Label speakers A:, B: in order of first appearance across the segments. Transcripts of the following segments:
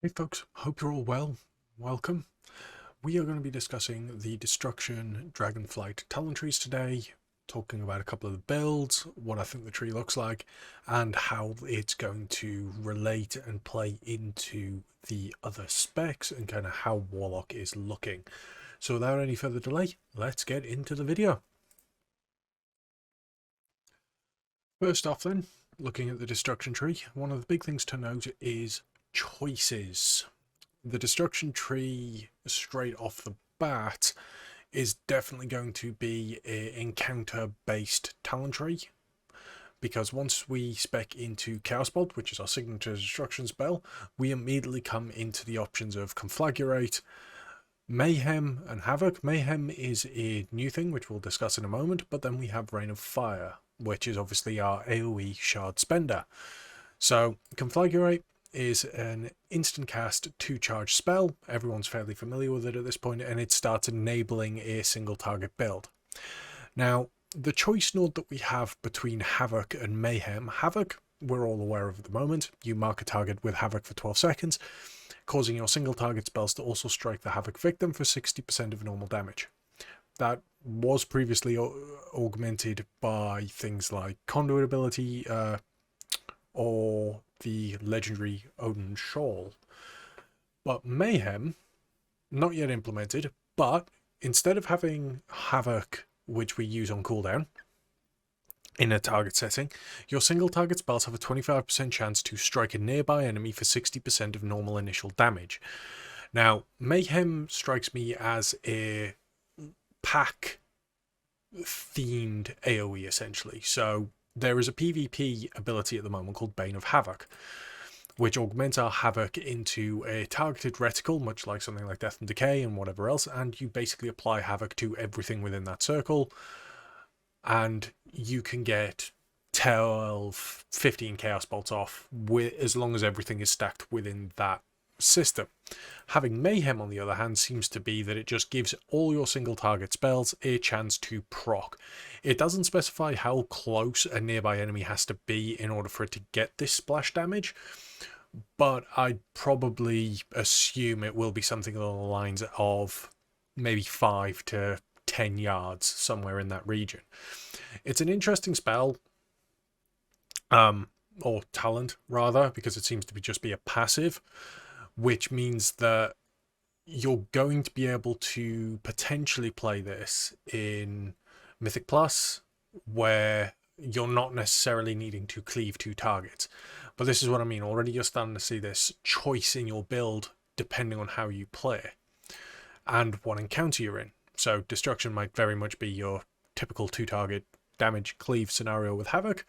A: Hey folks, hope you're all well. Welcome. We are going to be discussing the Destruction Dragonflight talent trees today, talking about a couple of the builds, what I think the tree looks like, and how it's going to relate and play into the other specs and kind of how Warlock is looking. So without any further delay, let's get into the video. First off then, looking at the Destruction tree, one of the big things to note is choices. The Destruction tree, straight off the bat, is definitely going to be an encounter-based talent tree, because once we spec into Chaos Bolt, which is our signature destruction spell, we immediately come into the options of Conflagurate, Mayhem, and Havoc. Mayhem is a new thing, which we'll discuss in a moment, but then we have Rain of Fire, which is obviously our AoE shard spender. So, Conflagurate is an instant cast 2-charge spell. Everyone's fairly familiar with it at this point, and it starts enabling a single target build. Now, the choice node that we have between Havoc and Mayhem, Havoc we're all aware of at the moment. You mark a target with Havoc for 12 seconds, causing your single target spells to also strike the Havoc victim for 60% of normal damage. That was previously augmented by things like Conduit ability, or the legendary Odin Shawl. But Mayhem, not yet implemented, but instead of having Havoc, which we use on cooldown, in a target setting, your single target spells have a 25% chance to strike a nearby enemy for 60% of normal initial damage. Now, Mayhem strikes me as a pack themed AoE essentially. So there is a PvP ability at the moment called Bane of Havoc, which augments our Havoc into a targeted reticle, much like something like Death and Decay and whatever else, and you basically apply Havoc to everything within that circle, and you can get 12, 15 Chaos Bolts off as long as everything is stacked within that system. Having Mayhem, on the other hand, seems to be that it just gives all your single target spells a chance to proc. It doesn't specify how close a nearby enemy has to be in order for it to get this splash damage, but I'd probably assume it will be something along the lines of maybe 5 to 10 yards, somewhere in that region. It's an interesting spell, or talent rather, because it seems to just be a passive, which means that you're going to be able to potentially play this in Mythic Plus, where you're not necessarily needing to cleave 2 targets. But this is what I mean. Already you're starting to see this choice in your build depending on how you play and what encounter you're in. So Destruction might very much be your typical 2-target damage cleave scenario with Havoc,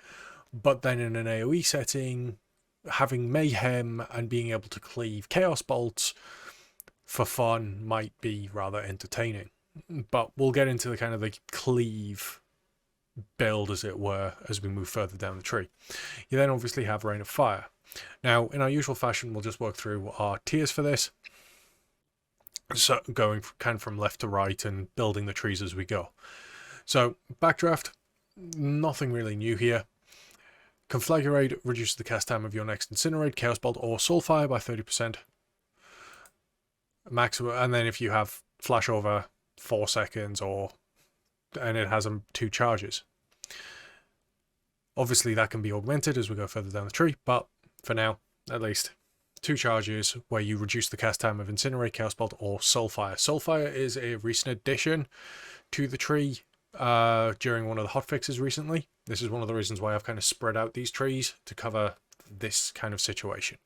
A: but then in an AoE setting, having Mayhem and being able to cleave Chaos Bolts for fun might be rather entertaining. But we'll get into the kind of the cleave build, as it were, as we move further down the tree. You then obviously have Rain of Fire. Now, in our usual fashion, we'll just work through our tiers for this. So going kind of from left to right and building the trees as we go. So Backdraft, nothing really new here. Conflagurate reduces the cast time of your next Incinerate, Chaos Bolt, or Soulfire by 30%. Maximum, and then if you have Flash over 4 seconds, and it has 2 charges. Obviously that can be augmented as we go further down the tree, but for now, at least, 2 charges where you reduce the cast time of Incinerate, Chaos Bolt, or Soulfire. Soulfire is a recent addition to the tree during one of the hotfixes recently. This is one of the reasons why I've kind of spread out these trees to cover this kind of situation.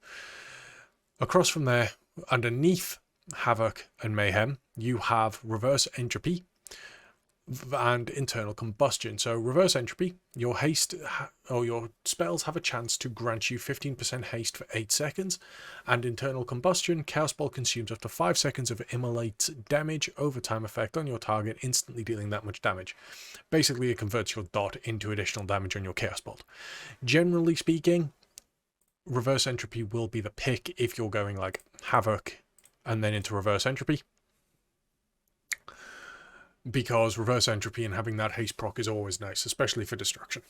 A: Across from there, underneath Havoc and Mayhem, you have Reverse Entropy and Internal Combustion. So Reverse Entropy, your haste or your spells have a chance to grant you 15% haste for 8 seconds, and Internal Combustion, Chaos Ball consumes up to 5 seconds of immolate damage overtime effect on your target, instantly dealing that much damage. Basically, it converts your dot into additional damage on your Chaos Bolt. Generally speaking, Reverse Entropy will be the pick if you're going like Havoc and then into Reverse Entropy, because Reverse Entropy and having that haste proc is always nice, especially for Destruction.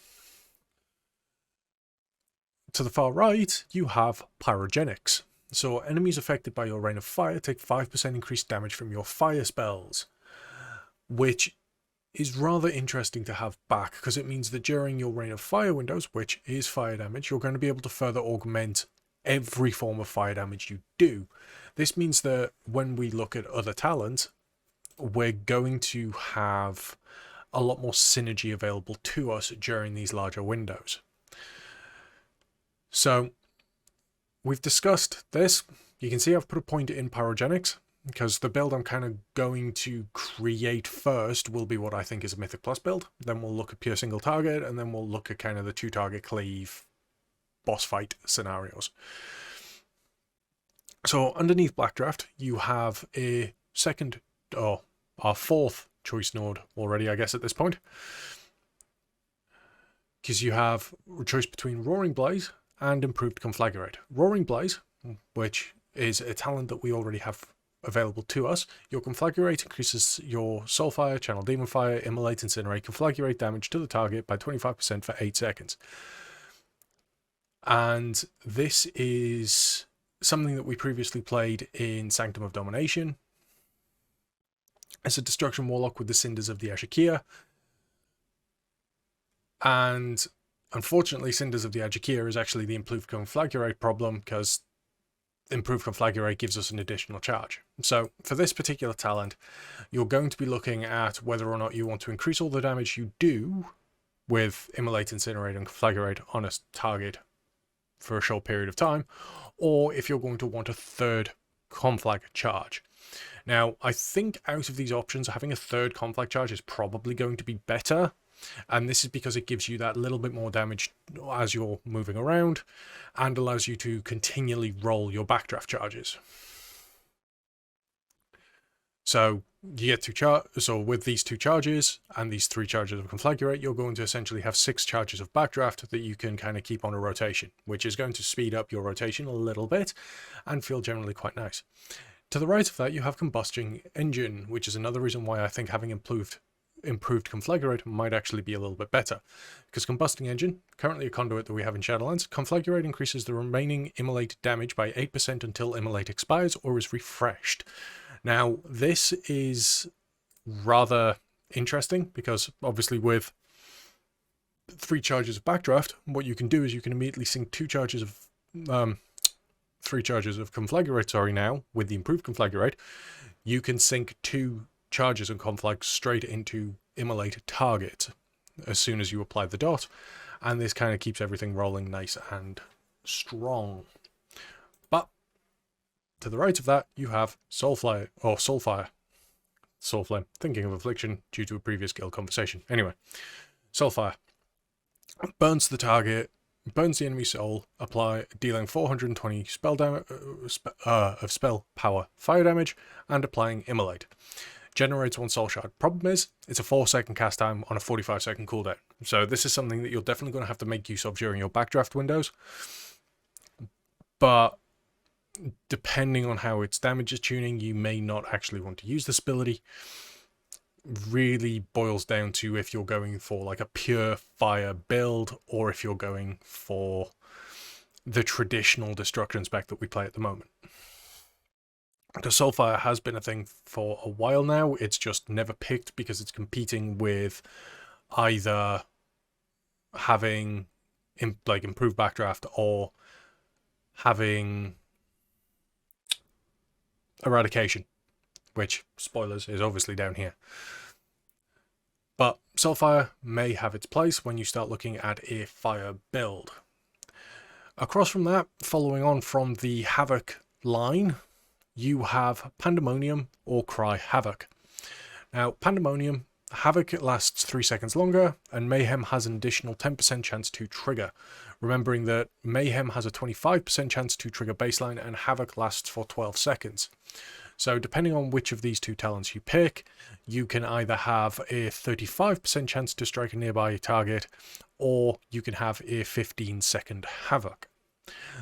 A: To the far right, you have Pyrogenics. So enemies affected by your rain of fire take 5% increased damage from your fire spells, which is rather interesting to have back, because it means that during your rain of fire windows, which is fire damage, you're going to be able to further augment every form of fire damage you do. This means that when we look at other talents, we're going to have a lot more synergy available to us during these larger windows. So we've discussed this. You can see I've put a pointer in pyrogenics, because the build I'm kind of going to create first will be what I think is a Mythic Plus build. Then we'll look at pure single target, and then we'll look at kind of the 2-target cleave boss fight scenarios. So underneath Backdraft, you have a second, or our fourth choice node already, I guess, at this point. Because you have a choice between Roaring Blaze and Improved Conflagrate. Roaring Blaze, which is a talent that we already have available to us. Your Conflagrate increases your Soulfire, Channel Demon Fire, Immolate, Incinerate, Conflagrate damage to the target by 25% for 8 seconds. And this is something that we previously played in Sanctum of Domination. It's a Destruction Warlock with the Cinders of the Azure Kia. And unfortunately, Cinders of the Azure Kia is actually the Improved Conflagrate problem, because Improved Conflagrate gives us an additional charge. So for this particular talent, you're going to be looking at whether or not you want to increase all the damage you do with Immolate, Incinerate, and Conflagrate on a target for a short period of time, or if you're going to want a third Conflag charge. Now, I think out of these options, having a third Conflag charge is probably going to be better. And this is because it gives you that little bit more damage as you're moving around, and allows you to continually roll your Backdraft charges. So you get 2 charges. So with these 2 charges and these 3 charges of Conflagrate, you're going to essentially have 6 charges of Backdraft that you can kind of keep on a rotation, which is going to speed up your rotation a little bit and feel generally quite nice. To the right of that, you have Combustion Engine, which is another reason why I think having improved Conflagrate might actually be a little bit better. Because Combustion Engine, currently a conduit that we have in Shadowlands, Conflagrate increases the remaining Immolate damage by 8% until Immolate expires or is refreshed. Now, this is rather interesting, because obviously with 3 charges of Backdraft, what you can do is you can immediately sink 3 charges of Conflagrate, now, with the Improved Conflagrate, you can sink 2 charges of Conflag straight into Immolate target as soon as you apply the dot, and this kind of keeps everything rolling nice and strong. But to the right of that, you have Soulfire, Soulflame, thinking of Affliction due to a previous guild conversation. Anyway, Soulfire burns the target, burns the enemy soul, dealing 420 spell damage of spell power fire damage, and applying Immolate. Generates 1 soul shard. Problem is, it's a 4-second cast time on a 45-second cooldown. So this is something that you're definitely going to have to make use of during your Backdraft windows. But depending on how its damage is tuning, you may not actually want to use this ability. Really boils down to if you're going for like a pure fire build, or if you're going for the traditional destruction spec that we play at the moment. Because Soulfire has been a thing for a while now, it's just never picked because it's competing with either having improved Backdraft or having Eradication, which, spoilers, is obviously down here. But Soulfire may have its place when you start looking at a fire build. Across from that, following on from the Havoc line, you have Pandemonium or Cry Havoc. Now, Pandemonium, Havoc lasts 3 seconds longer, and Mayhem has an additional 10% chance to trigger. Remembering that Mayhem has a 25% chance to trigger baseline, and Havoc lasts for 12 seconds. So depending on which of these 2 talents you pick, you can either have a 35% chance to strike a nearby target, or you can have a 15-second Havoc.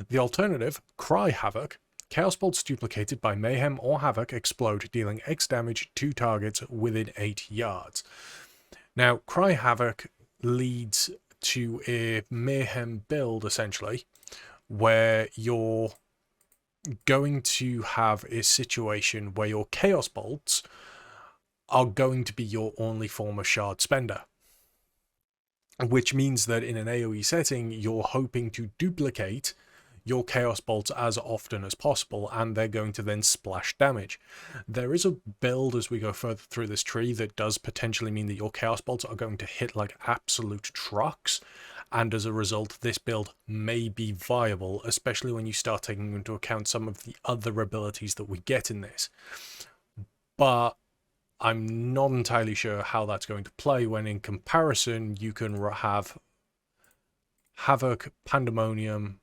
A: The alternative, Cry Havoc, Chaos Bolts duplicated by Mayhem or Havoc explode, dealing X damage to targets within 8 yards. Now, Cry Havoc leads to a Mayhem build, essentially, where your going to have a situation where your Chaos Bolts are going to be your only form of shard spender. Which means that in an AoE setting, you're hoping to duplicate your Chaos Bolts as often as possible, and they're going to then splash damage. There is a build as we go further through this tree that does potentially mean that your Chaos Bolts are going to hit like absolute trucks, and as a result, this build may be viable, especially when you start taking into account some of the other abilities that we get in this. But I'm not entirely sure how that's going to play when in comparison you can have Havoc, Pandemonium,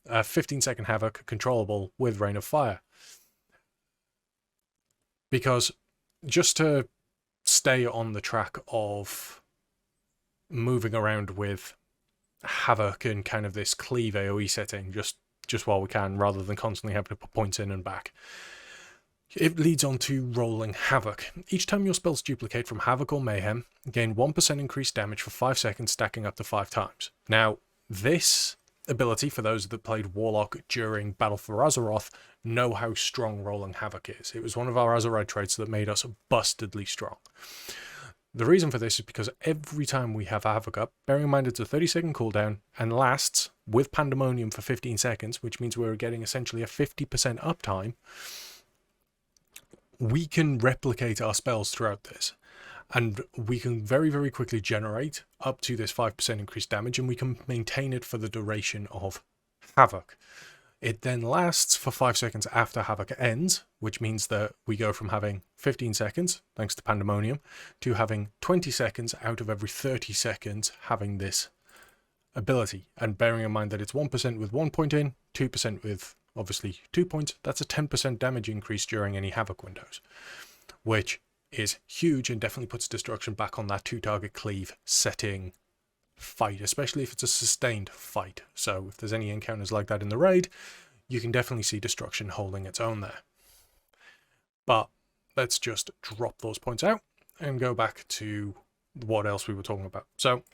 A: 15-second Havoc controllable with Rain of Fire. Because just to stay on the track of moving around with Havoc in kind of this cleave AoE setting just while we can, rather than constantly having to put points in and back. It leads on to rolling Havoc. Each time your spells duplicate from Havoc or Mayhem, gain 1% increased damage for 5 seconds, stacking up to 5 times. Now, this ability, for those that played Warlock during Battle for Azeroth, know how strong rolling Havoc is. It was one of our Azerite traits that made us bustedly strong. The reason for this is because every time we have Havoc up, bearing in mind it's a 30-second cooldown and lasts with Pandemonium for 15 seconds, which means we're getting essentially a 50% uptime, we can replicate our spells throughout this, and we can very, very quickly generate up to this 5% increased damage, and we can maintain it for the duration of Havoc. It then lasts for 5 seconds after Havoc ends, which means that we go from having 15 seconds, thanks to Pandemonium, to having 20 seconds out of every 30 seconds having this ability. And bearing in mind that it's 1% with 1 point in, 2% with obviously 2 points, that's a 10% damage increase during any Havoc windows, which is huge and definitely puts Destruction back on that 2-target cleave setting fight, especially if it's a sustained fight. So if there's any encounters like that in the raid, you can definitely see Destruction holding its own there. But let's just drop those points out and go back to what else we were talking about. So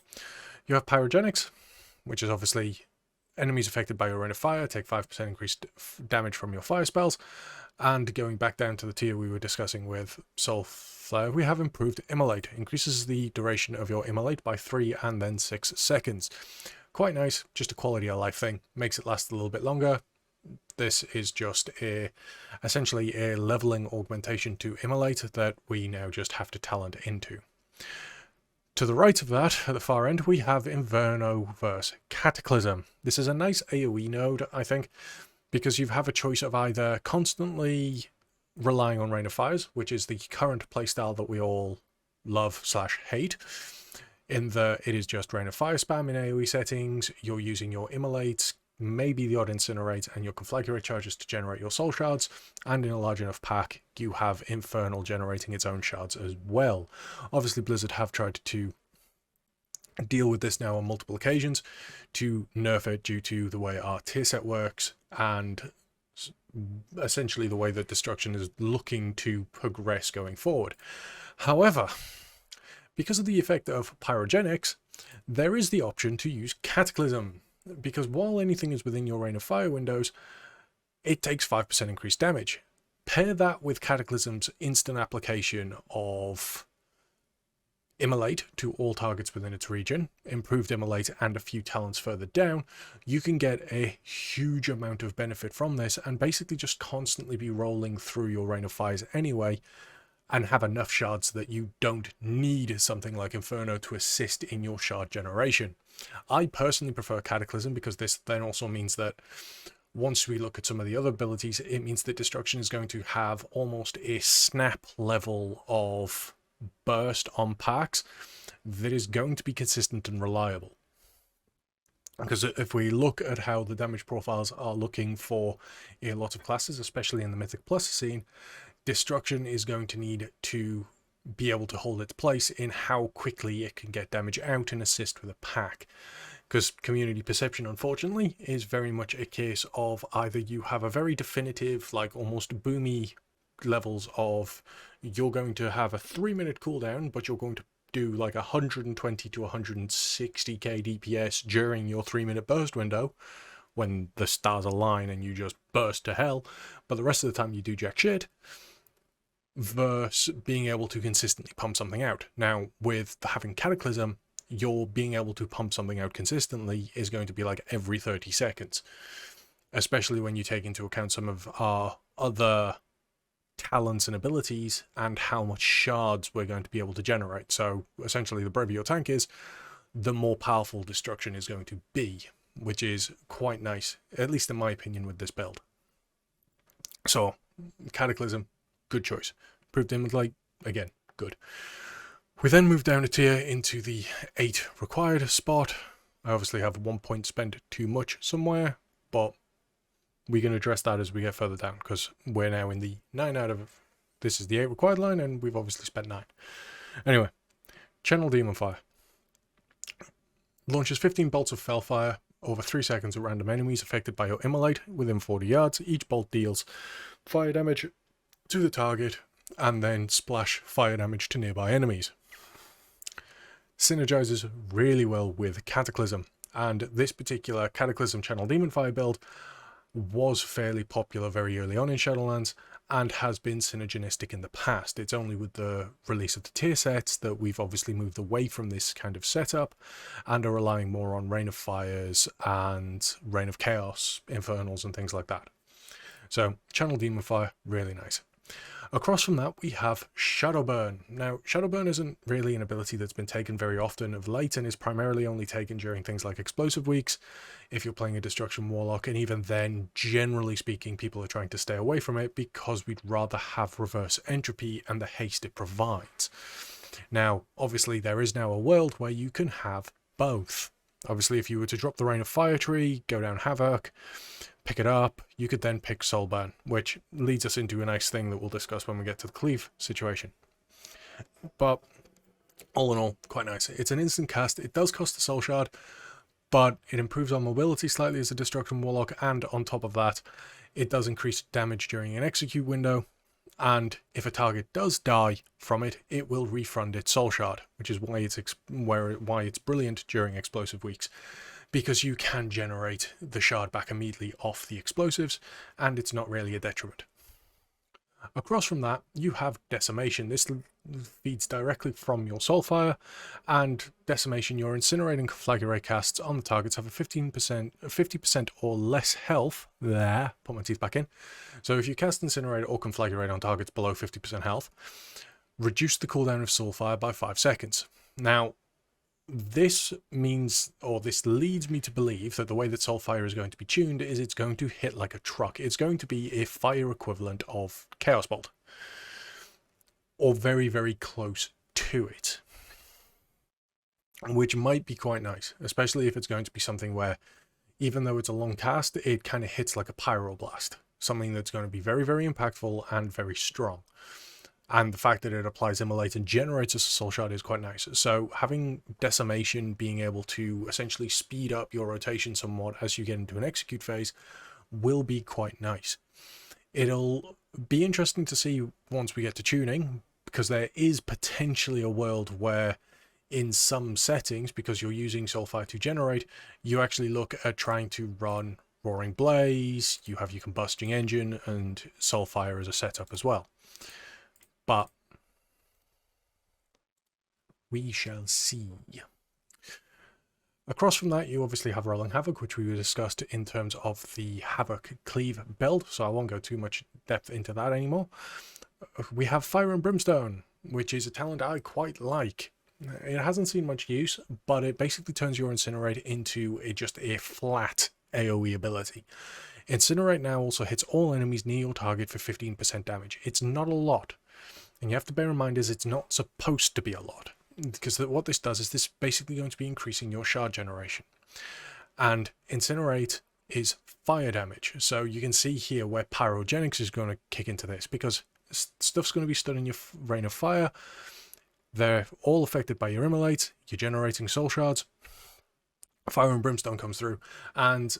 A: you have Pyrogenics, which is obviously enemies affected by your rain of fire take 5% increased damage from your fire spells. And going back down to the tier we were discussing with Soul Flare, we have improved Immolate. Increases the duration of your Immolate by 3 and then 6 seconds. Quite nice, just a quality of life thing. Makes it last a little bit longer. This is just essentially a leveling augmentation to Immolate that we now just have to talent into. To the right of that, at the far end, we have Inferno versus Cataclysm. This is a nice AoE node, I think, because you have a choice of either constantly relying on Rain of Fires, which is the current playstyle that we all love/hate, in that it is just Rain of Fire spam in AoE settings, you're using your Immolates, maybe the odd Incinerate, and your Conflagrate charges to generate your Soul Shards, and in a large enough pack, you have Infernal generating its own shards as well. Obviously, Blizzard have tried to deal with this now on multiple occasions to nerf it due to the way our tier set works, and essentially the way that Destruction is looking to progress going forward. However, because of the effect of Pyrogenics, there is the option to use Cataclysm, because while anything is within your Rain of Fire windows, it takes 5% increased damage. Pair that with Cataclysm's instant application of Immolate to all targets within its region, improved Immolate, and a few talents further down, you can get a huge amount of benefit from this and basically just constantly be rolling through your Rain of Fires anyway, and have enough shards that you don't need something like Inferno to assist in your shard generation. I personally prefer Cataclysm because this then also means that once we look at some of the other abilities, it means that Destruction is going to have almost a snap level of burst on packs that is going to be consistent and reliable. Because if we look at how the damage profiles are looking for a lot of classes, especially in the Mythic Plus scene, Destruction is going to need to be able to hold its place in how quickly it can get damage out and assist with a pack. Because community perception, unfortunately, is very much a case of either you have a very definitive, like almost boomy levels of you're going to have a 3-minute cooldown, but you're going to do like 120 to 160k DPS during your 3-minute burst window, when the stars align and you just burst to hell, but the rest of the time you do jack shit, versus being able to consistently pump something out. Now, with having Cataclysm, you're being able to pump something out consistently is going to be like every 30 seconds, especially when you take into account some of our other talents and abilities and how much shards we're going to be able to generate. So essentially, the braver your tank is, the more powerful destruction is going to be, which is quite nice, at least in my opinion, with this build. So Cataclysm, good choice. Proved Demon Light, again, good. We then move down a tier into the 8 required spot. I obviously have 1 point spent too much somewhere, but we can address that as we get further down, because we're now in the 9 out of... This is the 8 required line, and we've obviously spent 9. Anyway, Channel Demon Fire. Launches 15 bolts of Fellfire over 3 seconds at random enemies affected by your Immolate within 40 yards. Each bolt deals fire damage to the target, and then splash fire damage to nearby enemies. Synergizes really well with Cataclysm, and this particular Cataclysm Channel Demon Fire build was fairly popular very early on in Shadowlands and has been synergistic in the past. It's only with the release of the tier sets that we've obviously moved away from this kind of setup and are relying more on Rain of Fires and Rain of Chaos, Infernals and things like that. So Channel Demon Fire, really nice. Across from that, we have Shadowburn. Now, Shadowburn isn't really an ability that's been taken very often of late and is primarily only taken during things like Explosive Weeks, if you're playing a Destruction Warlock, and even then, generally speaking, people are trying to stay away from it because we'd rather have reverse entropy and the haste it provides. Now, obviously, there is now a world where you can have both. Obviously, if you were to drop the Rain of Fire tree, go down Havoc, pick it up, you could then pick Soulburn, which leads us into a nice thing that we'll discuss when we get to the Cleave situation. But all in all, quite nice. It's an instant cast. It does cost a Soul Shard, but it improves our mobility slightly as a Destruction Warlock, and on top of that, it does increase damage during an execute window, and if a target does die from it, it will refund its Soul Shard, which is why it's brilliant during Explosive Weeks, because you can generate the shard back immediately off the explosives, and it's not really a detriment. Across from that, you have Decimation. This feeds directly from your Soulfire, and Decimation, your Incinerate and Conflagrate casts on the targets have a 50% or less health. There, put my teeth back in. So if you cast Incinerate or Conflagrate on targets below 50% health, reduce the cooldown of Soulfire by 5 seconds. Now, this means, or this leads me to believe that the way that Soulfire is going to be tuned is it's going to hit like a truck. It's going to be a fire equivalent of Chaos Bolt, or very, very close to it, which might be quite nice, especially if it's going to be something where, even though it's a long cast, it kind of hits like a Pyroblast, something that's going to be very, very impactful and very strong. And the fact that it applies Immolate and generates a Soul Shard is quite nice. So having Decimation being able to essentially speed up your rotation somewhat as you get into an execute phase will be quite nice. It'll be interesting to see once we get to tuning, because there is potentially a world where in some settings, because you're using Soulfire to generate, you actually look at trying to run Roaring Blaze, you have your Combustion Engine and Soulfire as a setup as well. But we shall see. Across from that, you obviously have Rolling Havoc, which we discussed in terms of the Havoc Cleave build, so I won't go too much depth into that anymore. We have Fire and Brimstone, which is a talent I quite like. It hasn't seen much use, but it basically turns your Incinerate into just a flat AoE ability. Incinerate now also hits all enemies near your target for 15% damage. It's not a lot. And you have to bear in mind is it's not supposed to be a lot, because what this does is this basically going to be increasing your shard generation. And Incinerate is fire damage. So you can see here where Pyrogenics is going to kick into this, because stuff's going to be stood in your Rain of Fire. They're all affected by your Immolate. You're generating Soul Shards. Fire and Brimstone comes through. And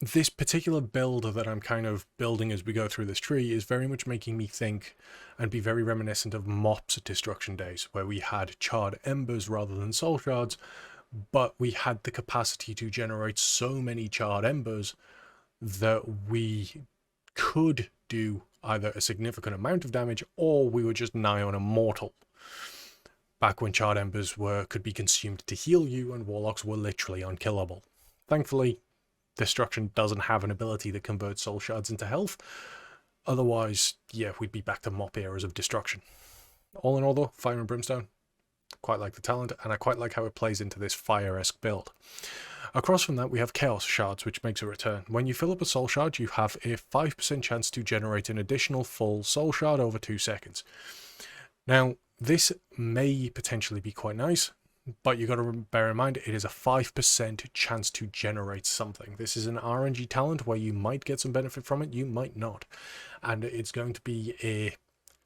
A: this particular build that I'm kind of building as we go through this tree is very much making me think and be very reminiscent of MOPS at Destruction Days, where we had charred Embers rather than Soul Shards, but we had the capacity to generate so many charred embers that we could do either a significant amount of damage or we were just nigh on immortal. Back when charred embers could be consumed to heal you and warlocks were literally unkillable. Thankfully, Destruction doesn't have an ability that converts soul shards into health. Otherwise, yeah, we'd be back to mop eras of Destruction. All in all though, Fire and Brimstone, quite like the talent, and I quite like how it plays into this fire-esque build. Across from that, we have Chaos Shards, which makes a return. When you fill up a Soul Shard, you have a 5% chance to generate an additional full Soul Shard over 2 seconds. Now, this may potentially be quite nice, but you got to bear in mind it is a 5% chance to generate something. This is an RNG talent where you might get some benefit from it, you might not. And it's going to be a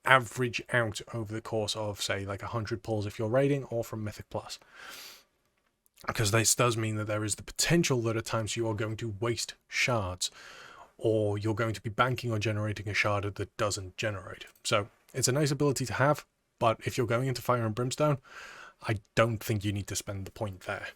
A: average out over the course of, say, like 100 pulls if you're raiding, or from Mythic Plus. Because this does mean that there is the potential that at times you are going to waste shards, or you're going to be banking on generating a shard that doesn't generate. So it's a nice ability to have, but if you're going into Fire and Brimstone, I don't think you need to spend the point there.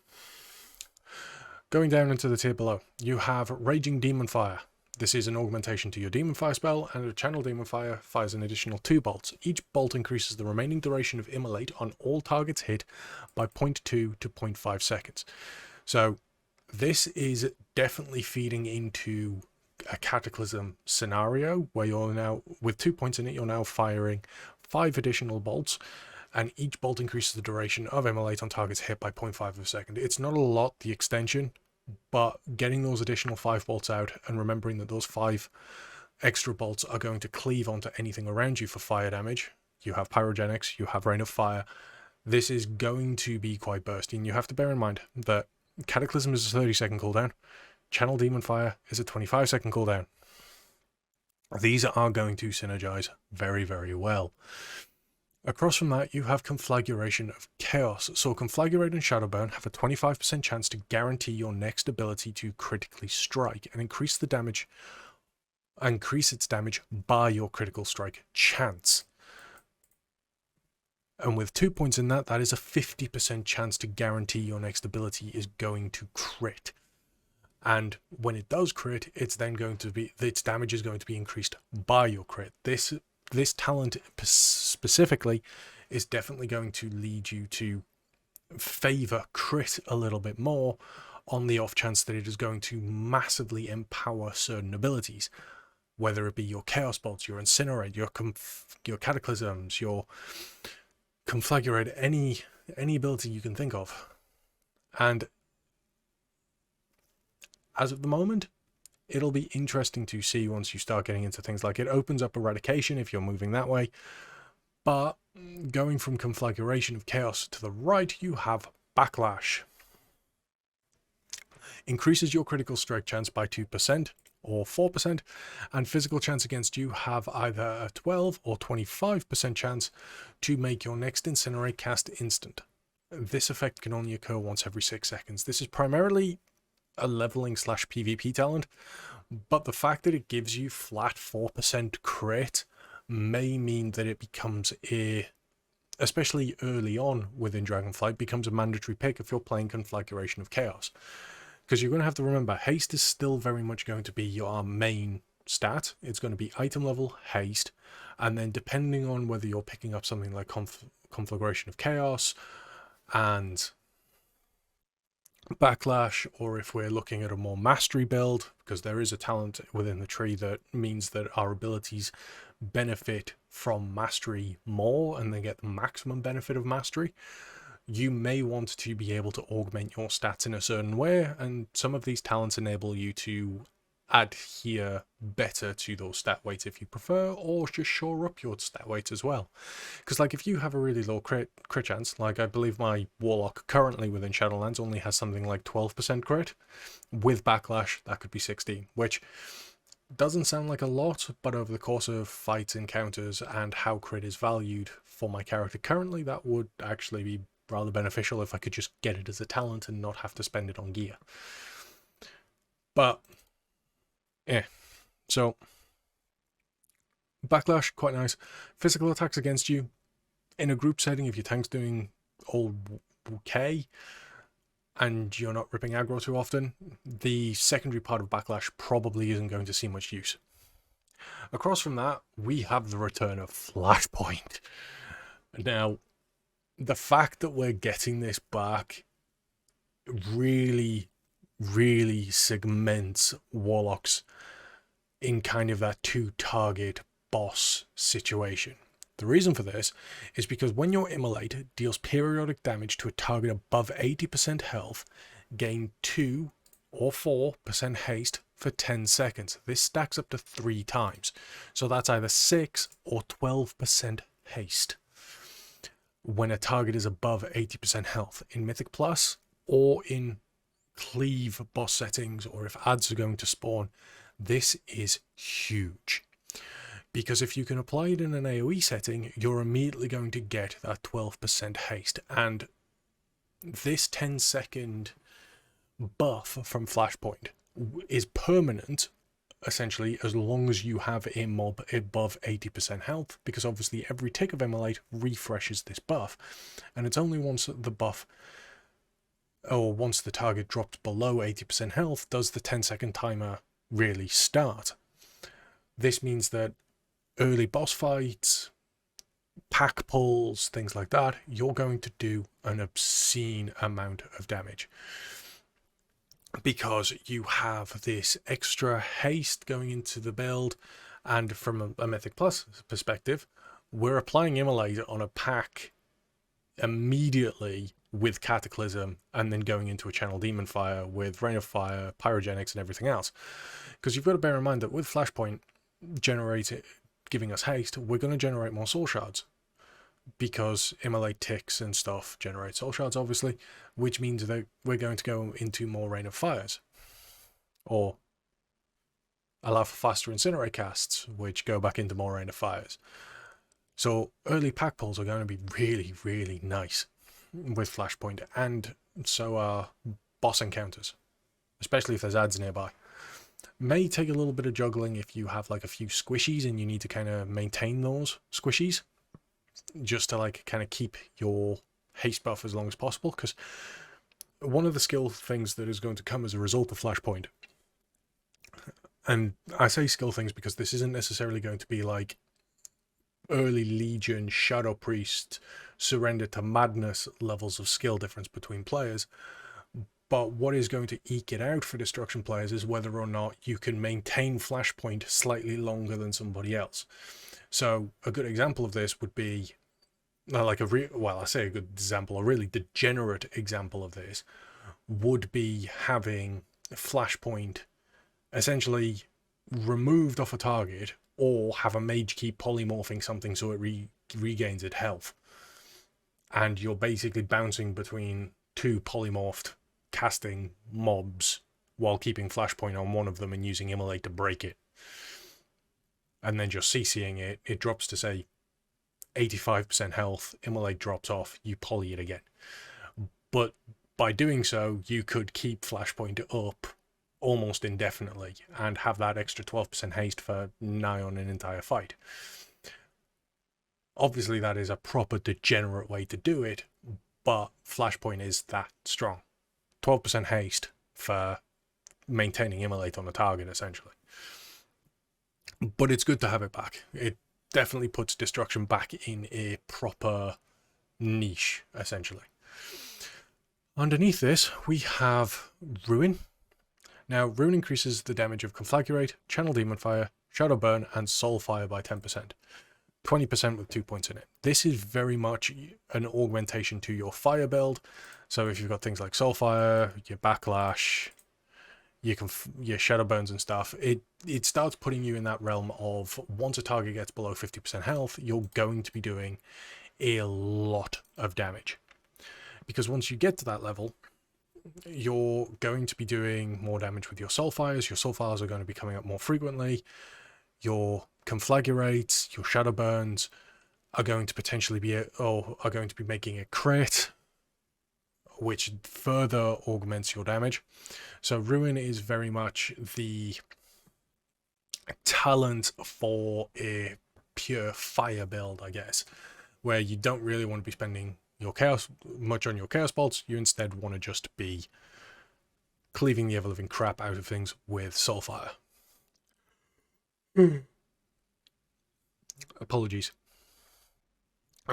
A: Going down into the tier below, you have Raging Demon Fire. This is an augmentation to your Demon Fire spell, and a Channel Demon Fire fires an additional 2 bolts. Each bolt increases the remaining duration of Immolate on all targets hit by 0.2 to 0.5 seconds. So this is definitely feeding into a Cataclysm scenario where you're now, with 2 points in it, you're now firing 5 additional bolts, and each bolt increases the duration of Immolate on targets hit by 0.5 of a second. It's not a lot, the extension, but getting those additional 5 bolts out and remembering that those 5 extra bolts are going to cleave onto anything around you for fire damage. You have Pyrogenics, you have Rain of Fire. This is going to be quite bursty, and you have to bear in mind that Cataclysm is a 30-second cooldown. Channel Demon Fire is a 25-second cooldown. These are going to synergize very, very well. Across from that, you have Conflagration of Chaos. So Conflagrate and Shadowburn have a 25% chance to guarantee your next ability to critically strike and increase its damage by your critical strike chance. And with 2 points in that, that is a 50% chance to guarantee your next ability is going to crit. And when it does crit, its damage is going to be increased by your crit. This talent specifically is definitely going to lead you to favor crit a little bit more, on the off chance that it is going to massively empower certain abilities, whether it be your Chaos Bolts, your Incinerate, your Cataclysms, your Conflagrate, any ability you can think of. And as of the moment, it'll be interesting to see once you start getting into things like it opens up Eradication if you're moving that way. But going from Conflagration of Chaos to the right, you have Backlash. Increases your critical strike chance by 2% or 4%, and physical chance against you have either a 12 or 25% chance to make your next Incinerate cast instant. This effect can only occur once every 6 seconds. This is primarily a leveling / PvP talent, but the fact that it gives you flat 4% crit may mean that it becomes especially early on within Dragonflight, becomes a mandatory pick if you're playing Conflagration of Chaos. Because you're going to have to remember, haste is still very much going to be your main stat. It's going to be item level, haste, and then depending on whether you're picking up something like Conflagration of Chaos and Backlash, or if we're looking at a more mastery build, because there is a talent within the tree that means that our abilities benefit from mastery more and they get the maximum benefit of mastery, you may want to be able to augment your stats in a certain way, and some of these talents enable you to adhere better to those stat weights if you prefer, or just shore up your stat weights as well. Because like if you have a really low crit chance, like I believe my Warlock currently within Shadowlands only has something like 12% crit, with Backlash that could be 16, which doesn't sound like a lot, but over the course of fights, encounters, and how crit is valued for my character currently, that would actually be rather beneficial if I could just get it as a talent and not have to spend it on gear. But yeah, so Backlash, quite nice. Physical attacks against you in a group setting, if your tank's doing all okay, and you're not ripping aggro too often, the secondary part of Backlash probably isn't going to see much use. Across from that, we have the return of Flashpoint. Now, the fact that we're getting this back really, really segments Warlocks in kind of that two-target boss situation. The reason for this is because when your Immolate deals periodic damage to a target above 80% health, gain 2 or 4% haste for 10 seconds. This stacks up to 3 times. So that's either 6 or 12% haste when a target is above 80% health in Mythic Plus or in Cleave boss settings, or if ads are going to spawn. This is huge. Because if you can apply it in an AoE setting, you're immediately going to get that 12% haste. And this 10-second buff from Flashpoint is permanent, essentially, as long as you have a mob above 80% health. Because obviously every tick of Immolate refreshes this buff. And it's only once the buff, or once the target drops below 80% health, does the 10-second timer really start. This means that early boss fights, pack pulls, things like that, you're going to do an obscene amount of damage. Because you have this extra haste going into the build, and from a Mythic Plus perspective, we're applying Immolate on a pack immediately with Cataclysm, and then going into a Channel Demon Fire with Rain of Fire, Pyrogenics, and everything else. Because you've got to bear in mind that with Flashpoint giving us haste, we're going to generate more soul shards, because Immolate ticks and stuff generate soul shards, obviously, which means that we're going to go into more Rain of Fires, or allow for faster Incinerate casts, which go back into more Rain of Fires. So early pack pulls are going to be really, really nice with Flashpoint, and so are boss encounters, especially if there's ads nearby. May take a little bit of juggling if you have like a few squishies and you need to kind of maintain those squishies just to like kind of keep your haste buff as long as possible, because one of the skill things that is going to come as a result of Flashpoint, and I say skill things because this isn't necessarily going to be like early Legion, Shadow Priest, Surrender to Madness levels of skill difference between players, but what is going to eke it out for Destruction players is whether or not you can maintain Flashpoint slightly longer than somebody else. So a good example of this would be, like a good example, a really degenerate example of this would be having Flashpoint essentially removed off a target, or have a mage keep polymorphing something so it regains its health. And you're basically bouncing between two polymorphed casting mobs while keeping Flashpoint on one of them and using Immolate to break it. And then just CCing it, it drops to say 85% health, Immolate drops off, you poly it again. But by doing so, you could keep Flashpoint up almost indefinitely and have that extra 12% haste for nigh on an entire fight. Obviously that is a proper degenerate way to do it, but Flashpoint is that strong. 12% haste for maintaining Immolate on a target, essentially. But it's good to have it back. It definitely puts Destruction back in a proper niche, essentially. Underneath this, we have Ruin. Now, Ruin increases the damage of Conflagurate, Channel Demon Fire, Shadow Burn, and Soul Fire by 10%. 20% with 2 points in it. This is very much an augmentation to your fire build. So if you've got things like Soul Fire, your Backlash, your Shadow Burns and stuff, it starts putting you in that realm of once a target gets below 50% health, you're going to be doing a lot of damage. Because once you get to that level, you're going to be doing more damage with your Soul Fires. Your Soul Fires are going to be coming up more frequently. Your Conflagurates, your Shadow Burns are going to potentially be making a crit, which further augments your damage. So Ruin is very much the talent for a pure fire build, I guess, where you don't really want to be spending much on your chaos bolts. You instead want to just be cleaving the ever-living crap out of things with Soulfire. Apologies.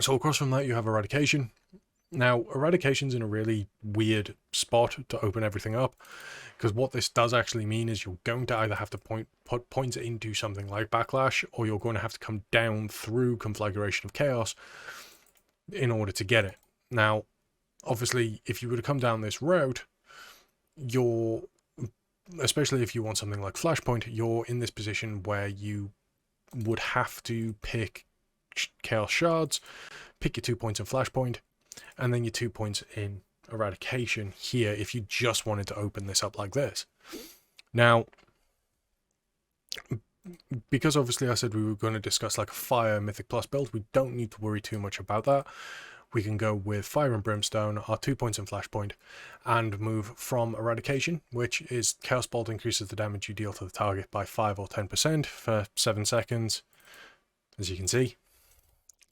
A: So across from that you have Eradication. Now, Eradication's in a really weird spot to open everything up, because what this does actually mean is you're going to either have to put points into something like Backlash, or you're going to have to come down through Conflagration of Chaos in order to get it. Now, obviously, if you were to come down this route, especially if you want something like Flashpoint, you're in this position where you would have to pick Chaos Shards, pick your 2 points in Flashpoint, and then your 2 points in Eradication here if you just wanted to open this up like this. Now, because obviously I said we were going to discuss like a Fire Mythic Plus build, we don't need to worry too much about that. We can go with Fire and Brimstone, our 2 points in Flashpoint, and move from Eradication, which is Chaos Bolt increases the damage you deal to the target by 5 or 10% for 7 seconds, as you can see.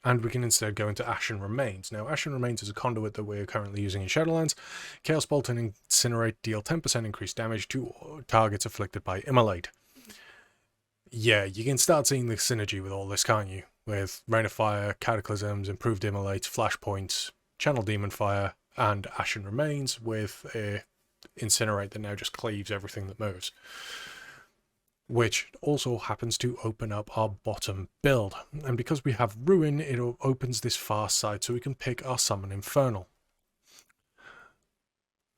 A: And we can instead go into Ashen Remains. Now, Ashen Remains is a conduit that we're currently using in Shadowlands. Chaos Bolt and Incinerate deal 10% increased damage to targets afflicted by Immolate. Yeah, you can start seeing the synergy with all this, can't you? With Rain of Fire, Cataclysms, Improved Immolate, Flashpoints, Channel Demon Fire, and Ashen Remains with Incinerate that now just cleaves everything that moves. Which also happens to open up our bottom build. And because we have Ruin, it opens this far side so we can pick our Summon Infernal.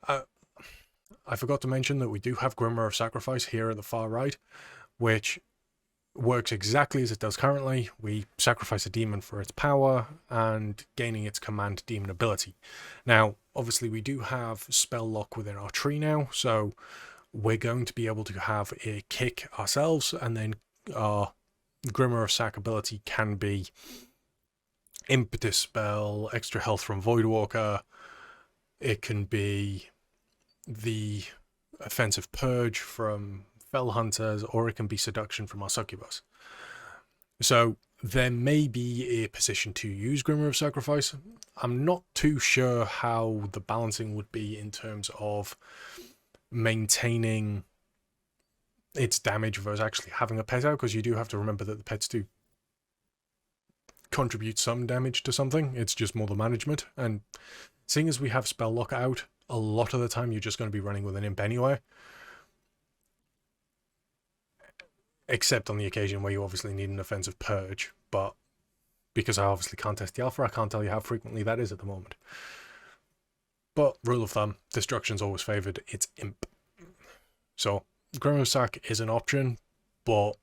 A: I forgot to mention that we do have Grimoire of Sacrifice here at the far right, which works exactly as it does currently. We sacrifice a demon for its power and gaining its command demon ability. Now, obviously we do have spell lock within our tree now, so we're going to be able to have a kick ourselves, and then our Grimoire of Sac ability can be Impetus Spell, extra health from Voidwalker, it can be the Offensive Purge from Fell Hunters, or it can be Seduction from our Succubus. So there may be a position to use Grimoire of Sacrifice. I'm not too sure how the balancing would be in terms of maintaining its damage versus actually having a pet out, because you do have to remember that the pets do contribute some damage to something. It's just more the management, and seeing as we have spell lock out, a lot of the time you're just going to be running with an imp anyway, except on the occasion where you obviously need an offensive purge. But because I obviously can't test the alpha, I can't tell you how frequently that is at the moment. But rule of thumb, destruction's always favoured, it's imp. So Grimoire Sac is an option, but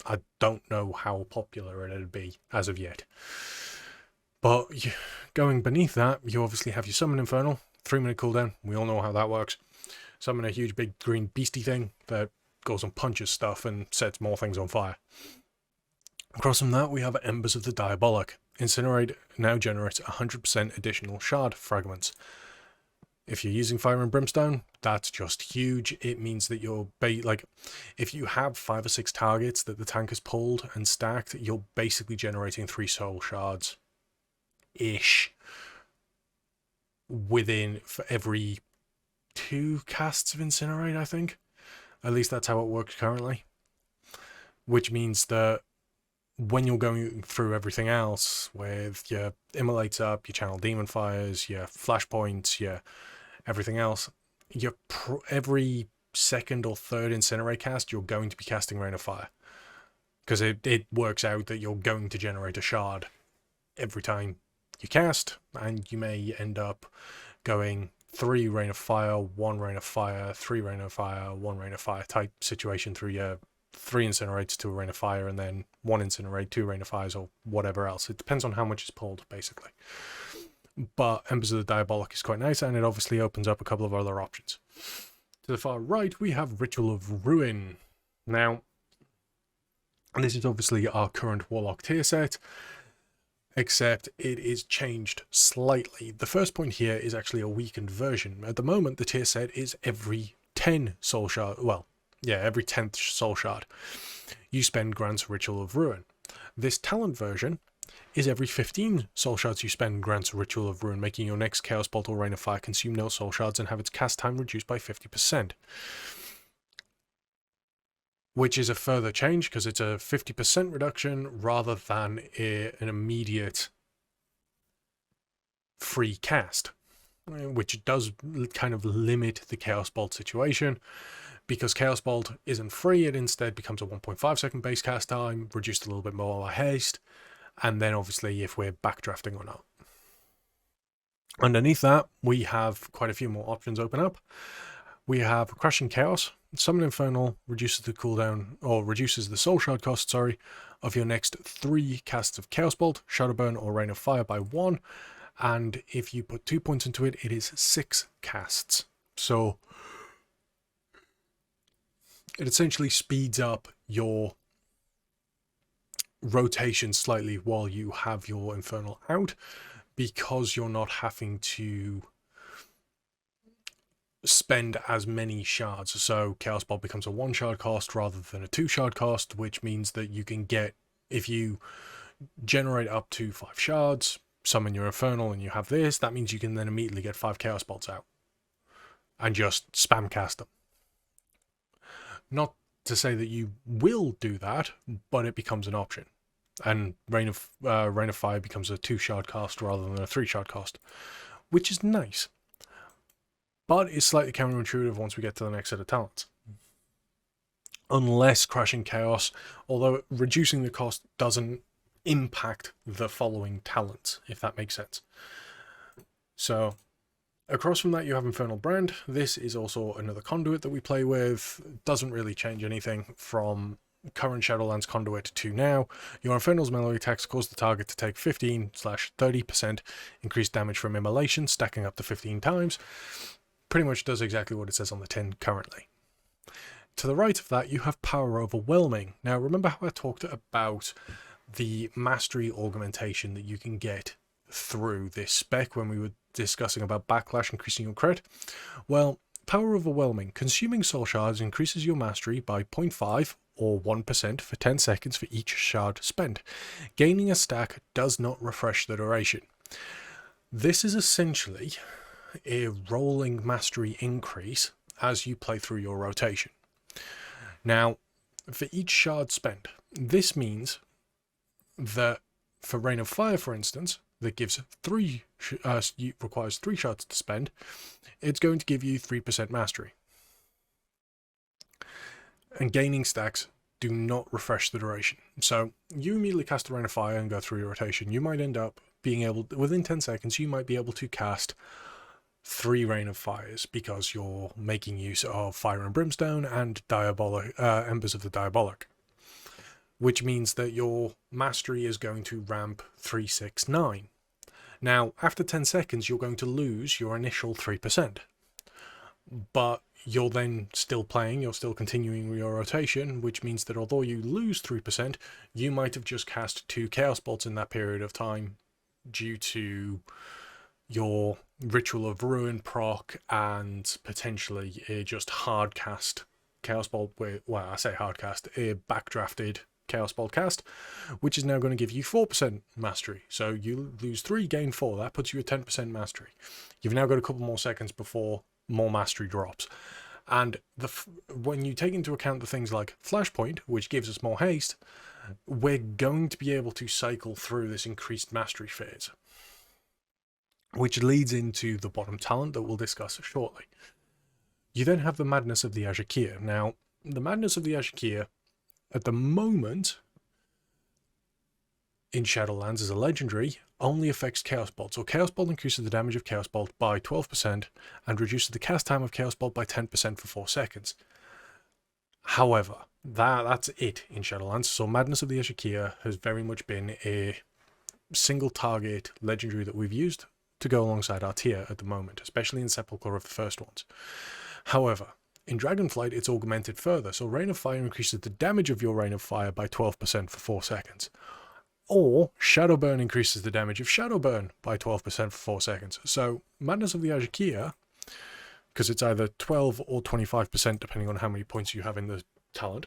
A: I don't know how popular it'd be as of yet. But going beneath that, you obviously have your Summon Infernal, 3-minute cooldown. We all know how that works. Summon a huge big green beastie thing that goes and punches stuff and sets more things on fire. Across from that, we have Embers of the Diabolic. Incinerate now generates 100% additional shard fragments. If you're using Fire and Brimstone, that's just huge. It means that you're if you have 5 or 6 targets that the tank has pulled and stacked, you're basically generating 3 soul shards ish for every 2 casts of Incinerate, I think. At least that's how it works currently. Which means that when you're going through everything else with your Immolates up, your Channel Demon Fires, your Flashpoints, your everything else, every second or third Incinerate cast, you're going to be casting Rain of Fire. Because it works out that you're going to generate a shard every time you cast, and you may end up going 3 Rain of Fire, 1 Rain of Fire, 3 Rain of Fire, 1 Rain of Fire type situation through your 3 Incinerates, 2 Rain of Fire, and then 1 Incinerate, 2 Rain of Fires, or whatever else. It depends on how much is pulled, basically. But Embers of the Diabolic is quite nice, and it obviously opens up a couple of other options. To the far right, we have Ritual of Ruin. Now, this is obviously our current Warlock tier set, except it is changed slightly. The first point here is actually a weakened version. At the moment, the tier set is every 10 soul shard. Well, yeah, every 10th soul shard you spend grants Ritual of Ruin. This talent version is every 15 soul shards you spend grants a Ritual of Ruin, making your next Chaos Bolt or Rain of Fire consume no soul shards and have its cast time reduced by 50%. Which is a further change because it's a 50% reduction rather than an immediate free cast, which does kind of limit the Chaos Bolt situation. Because Chaos Bolt isn't free, it instead becomes a 1.5 second base cast time, reduced a little bit more by haste, and then obviously if we're backdrafting or not. Underneath that, we have quite a few more options open up. We have Crushing Chaos. Summon Infernal reduces the cooldown, or reduces the soul shard cost, of your next 3 casts of Chaos Bolt, Shadowburn, or Rain of Fire by 1. And if you put 2 points into it, it is 6 casts. So it essentially speeds up your rotation slightly while you have your Infernal out, because you're not having to spend as many shards. So Chaos Bolt becomes a 1 shard cost rather than a 2 shard cost, which means that you can get, if you generate up to 5 shards, summon your Infernal, and you have this, that means you can then immediately get 5 Chaos Bolts out and just spam cast them. Not to say that you will do that, but it becomes an option. And Rain of Fire becomes a 2 shard cost rather than a 3 shard cost, which is nice. But it's slightly counterintuitive once we get to the next set of talents. Unless Crushing Chaos, although reducing the cost doesn't impact the following talents, if that makes sense. So across from that, you have Infernal Brand. This is also another conduit that we play with. Doesn't really change anything from current Shadowlands conduit to now. Your Infernal's melee attacks cause the target to take 15/30% increased damage from immolation, stacking up to 15 times. Pretty much does exactly what it says on the tin currently. To the right of that, you have Power Overwhelming. Now, remember how I talked about the mastery augmentation that you can get through this spec when we were discussing about backlash increasing your crit? Well, Power Overwhelming. Consuming soul shards increases your mastery by 0.5 or 1% for 10 seconds for each shard spent. Gaining a stack does not refresh the duration. This is essentially a rolling mastery increase as you play through your rotation. Now, for each shard spent, this means that for Rain of Fire, for instance, that gives requires 3 shards to spend, it's going to give you 3% mastery. And gaining stacks do not refresh the duration. So you immediately cast a Rain of Fire and go through your rotation. You might end up being able, within 10 seconds, you might be able to cast 3 Rain of Fires because you're making use of Fire and Brimstone and Diabolic, Embers of the Diabolic. Which means that your mastery is going to ramp 369. Now, after 10 seconds, you're going to lose your initial 3%. But you're then still playing, you're still continuing your rotation, which means that although you lose 3%, you might have just cast 2 Chaos Bolts in that period of time due to your Ritual of Ruin proc and potentially a just hard cast Chaos Bolt with, well, I say hard cast, a backdrafted Chaos Bolt cast, which is now going to give you 4% mastery. So you lose 3, gain 4. That puts you at 10% mastery. You've now got a couple more seconds before more mastery drops. And when you take into account the things like Flashpoint, which gives us more haste, we're going to be able to cycle through this increased mastery phase. Which leads into the bottom talent that we'll discuss shortly. You then have the Madness of the Azure Kia. Now, the Madness of the Azure Kia, at the moment, in Shadowlands as a legendary, only affects Chaos Bolt. So Chaos Bolt increases the damage of Chaos Bolt by 12% and reduces the cast time of Chaos Bolt by 10% for 4 seconds. However, that's it in Shadowlands. So Madness of the Azure Kia has very much been a single target legendary that we've used to go alongside our tier at the moment, especially in Sepulchre of the first ones. However, in Dragonflight, it's augmented further, so Rain of Fire increases the damage of your Rain of Fire by 12% for 4 seconds. Or Shadowburn increases the damage of Shadowburn by 12% for 4 seconds. So Madness of the Azure Kia, because it's either 12 or 25% depending on how many points you have in the talent,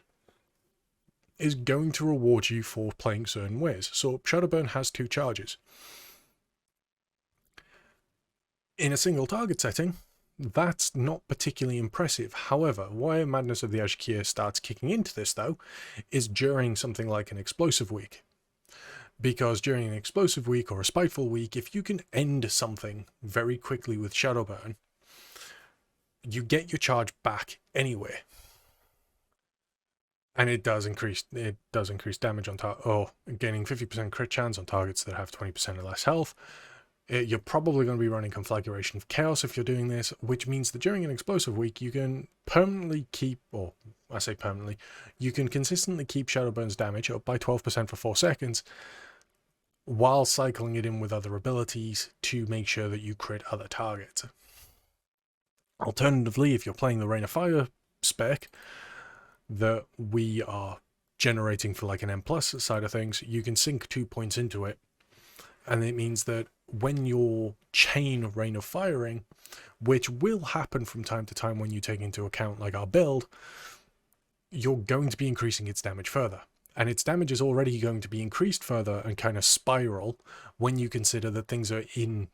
A: is going to reward you for playing certain ways. So Shadowburn has 2 charges. In a single target setting, that's not particularly impressive. However, why Madness of the Azure Kia starts kicking into this, though, is during something like an explosive week. Because during an explosive week or a spiteful week, if you can end something very quickly with Shadowburn, you get your charge back anyway. And it does increase damage on target, or gaining 50% crit chance on targets that have 20% or less health. You're probably going to be running Conflagration of Chaos if you're doing this, which means that during an explosive week, you can permanently keep, or I say permanently, you can consistently keep Shadowburn's damage up by 12% for 4 seconds, while cycling it in with other abilities to make sure that you crit other targets. Alternatively, if you're playing the Rain of Fire spec that we are generating for like an M+ side of things, you can sink 2 points into it, and it means that when your chain Rain of Firing, which will happen from time to time when you take into account like our build, you're going to be increasing its damage further. And its damage is already going to be increased further and kind of spiral when you consider that things are in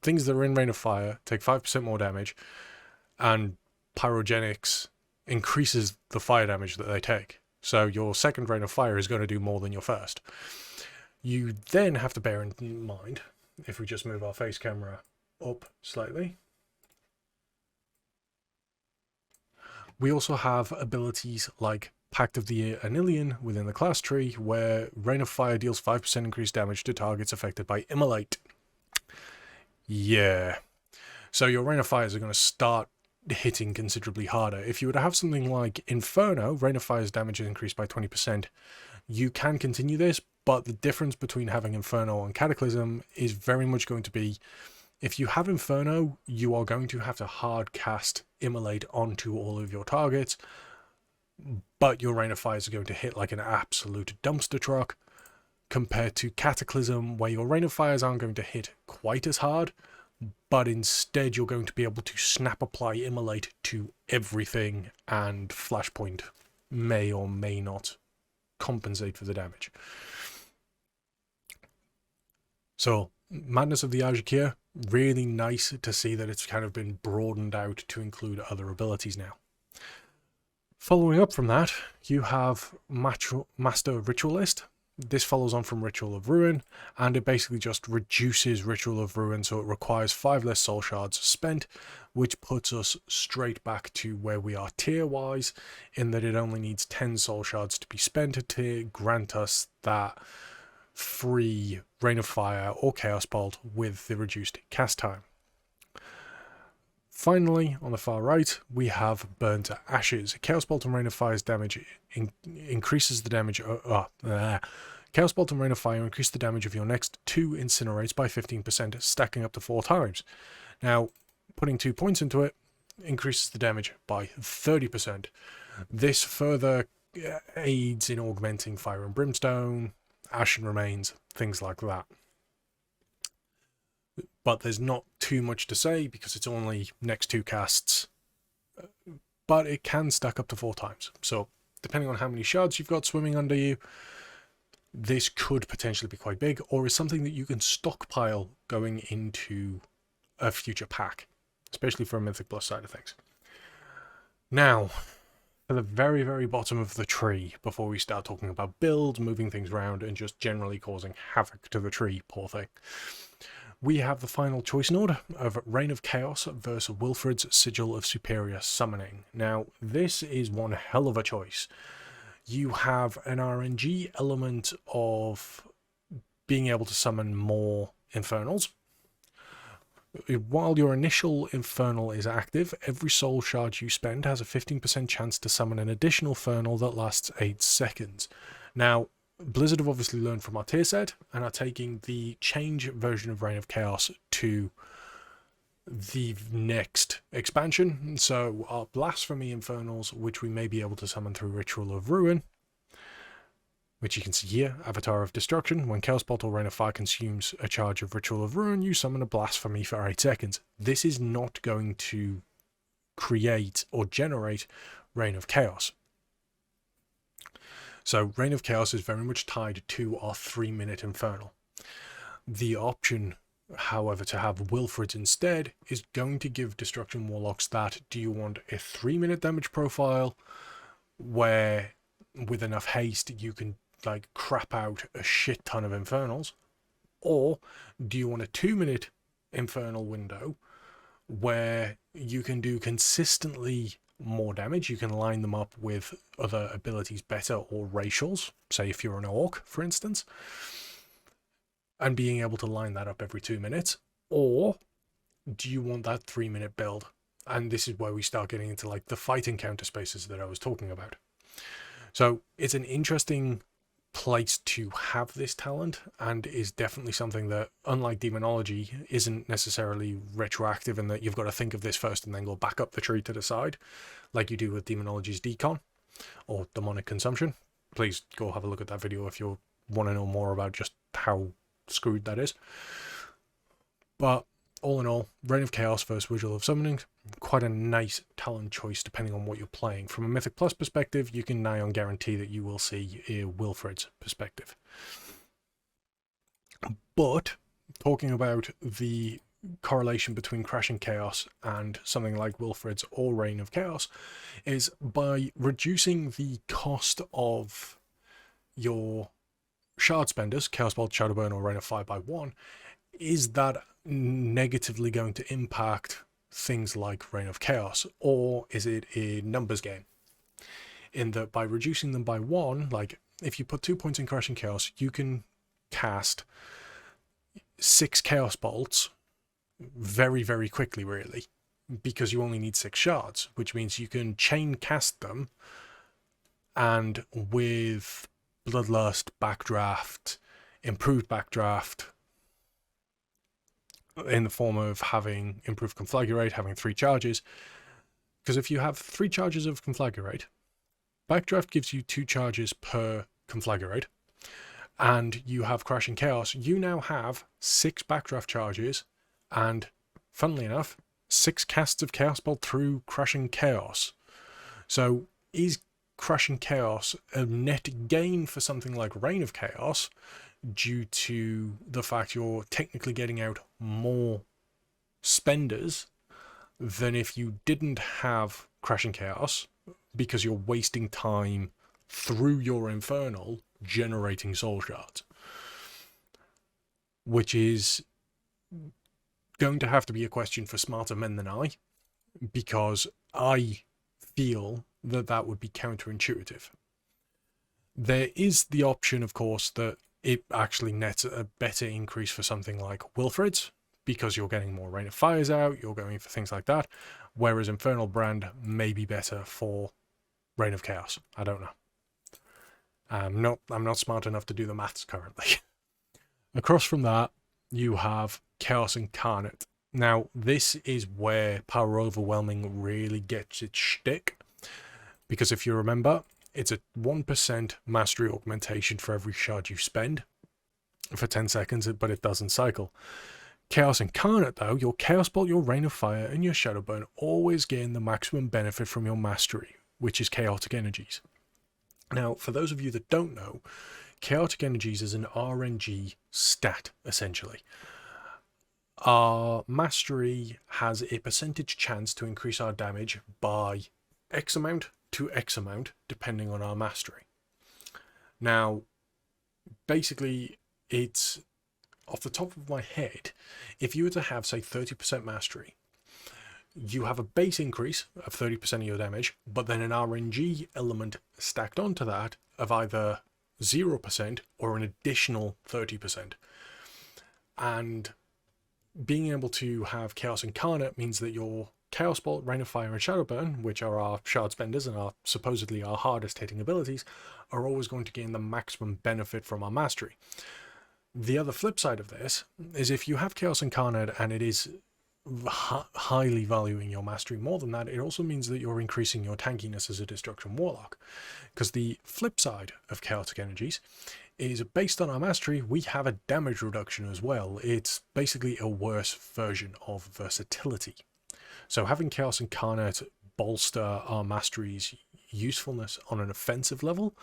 A: things that are in Rain of Fire take 5% more damage, and Pyrogenics increases the fire damage that they take. So your second Rain of Fire is going to do more than your first. You then have to bear in mind, if we just move our face camera up slightly, we also have abilities like Pact of the Anilian within the class tree, where Rain of Fire deals 5% increased damage to targets affected by Immolate. Yeah. So your Rain of Fires are going to start hitting considerably harder. If you were to have something like Inferno, Rain of Fire's damage is increased by 20%. You can continue this, but the difference between having Inferno and Cataclysm is very much going to be, if you have Inferno, you are going to have to hard cast Immolate onto all of your targets, but your Rain of Fires are going to hit like an absolute dumpster truck, compared to Cataclysm, where your Rain of Fires aren't going to hit quite as hard, but instead you're going to be able to snap apply Immolate to everything, and Flashpoint may or may not compensate for the damage. So Madness of the Azure Kia, really nice to see that it's kind of been broadened out to include other abilities now. Following up from that, you have Master Ritualist. This follows on from Ritual of Ruin, and it basically just reduces Ritual of Ruin, so it requires 5 less soul shards spent, which puts us straight back to where we are tier-wise, in that it only needs 10 soul shards to be spent to grant us that free Rain of Fire or Chaos Bolt with the reduced cast time. Finally, on the far right, we have Burn to Ashes. Chaos Bolt and Rain of Fire's damage increases the damage. Chaos Bolt and Rain of Fire increase the damage of your next 2 Incinerates by 15%, stacking up to 4 times. Now, putting 2 points into it increases the damage by 30%. This further aids in augmenting Fire and Brimstone, Ashen Remains, things like that. But there's not too much to say because it's only next 2 casts. But it can stack up to 4 times. So, depending on how many shards you've got swimming under you, this could potentially be quite big, or is something that you can stockpile going into a future pack, especially for a Mythic Plus side of things. Now, at the very, very bottom of the tree, before we start talking about builds, moving things around, and just generally causing havoc to the tree, poor thing, we have the final choice node of Reign of Chaos versus Wilfred's Sigil of Superior Summoning. Now, this is one hell of a choice. You have an RNG element of being able to summon more Infernals. While your initial Infernal is active, every soul shard you spend has a 15% chance to summon an additional Infernal that lasts 8 seconds. Now, Blizzard have obviously learned from our tier set and are taking the change version of Reign of Chaos to the next expansion. So our Blasphemy Infernals, which we may be able to summon through Ritual of Ruin, which you can see here, Avatar of Destruction. When Chaos Bolt or Rain of Fire consumes a charge of Ritual of Ruin, you summon a Blasphemy for 8 seconds. This is not going to create or generate Reign of Chaos. So Reign of Chaos is very much tied to our 3-minute Infernal. The option, however, to have Wilfrids instead is going to give Destruction Warlocks that, do you want a 3-minute damage profile where with enough haste you can like crap out a shit ton of Infernals, or do you want a 2-minute Infernal window where you can do consistently more damage? You can line them up with other abilities better, or racials, say if you're an orc for instance, and being able to line that up every 2 minutes. Or do you want that 3-minute build? And this is where we start getting into like the fighting counter spaces that I was talking about. So it's an interesting place to have this talent, and is definitely something that, unlike Demonology, isn't necessarily retroactive in that you've got to think of this first and then go back up the tree to decide, like you do with Demonology's Decon or Demonic Consumption. Please go have a look at that video if you want to know more about just how screwed that is. But all in all, Reign of Chaos versus Vigil of Summoning, quite a nice talent choice depending on what you're playing. From a Mythic Plus perspective, you can nigh on guarantee that you will see a Wilfrid's perspective. But talking about the correlation between Crashing Chaos and something like Wilfrid's or Reign of Chaos, is by reducing the cost of your shard spenders, Chaos Bolt, Shadowburn, or Rain of Fire by 1, is that negatively going to impact things like Reign of Chaos, or is it a numbers game? In that by reducing them by 1, like if you put 2 points in Crashing Chaos, you can cast 6 Chaos Bolts very, very quickly, really, because you only need 6 shards, which means you can chain cast them, and with Bloodlust, Backdraft, improved Backdraft, in the form of having improved Conflagrate, having 3 charges. Because if you have 3 charges of Conflagrate, Backdraft gives you 2 charges per Conflagrate, and you have Crashing Chaos, you now have 6 Backdraft charges, and funnily enough, 6 casts of Chaos Bolt through Crashing Chaos. So is Crashing Chaos a net gain for something like Reign of Chaos, due to the fact you're technically getting out more spenders than if you didn't have Crashing Chaos, because you're wasting time through your Infernal generating soul shards, which is going to have to be a question for smarter men than I, because I feel that that would be counterintuitive. There is the option, of course, that it actually nets a better increase for something like Wilfrid's, because you're getting more Rain of Fires out, you're going for things like that, whereas Infernal Brand may be better for Reign of Chaos. I don't know. I'm not smart enough to do the maths currently. Across from that, you have Chaos Incarnate. Now, this is where Power Overwhelming really gets its shtick, because if you remember, it's a 1% mastery augmentation for every shard you spend for 10 seconds, but it doesn't cycle. Chaos Incarnate, though, your Chaos Bolt, your Rain of Fire, and your Shadowburn always gain the maximum benefit from your mastery, which is Chaotic Energies. Now, for those of you that don't know, Chaotic Energies is an RNG stat, essentially. Our mastery has a percentage chance to increase our damage by X amount to X amount, depending on our mastery. Now, basically, it's off the top of my head, if you were to have, say, 30% mastery, you have a base increase of 30% of your damage, but then an RNG element stacked onto that of either 0% or an additional 30%. And being able to have Chaos Incarnate means that your Chaos Bolt, Rain of Fire, and Shadowburn, which are our shard spenders and are supposedly our hardest hitting abilities, are always going to gain the maximum benefit from our mastery. The other flip side of this is if you have Chaos Incarnate and it is highly valuing your mastery more than that, it also means that you're increasing your tankiness as a Destruction Warlock. Because the flip side of Chaotic Energies is, based on our mastery, we have a damage reduction as well. It's basically a worse version of versatility. So having Chaos Incarnate bolster our mastery's usefulness on an offensive level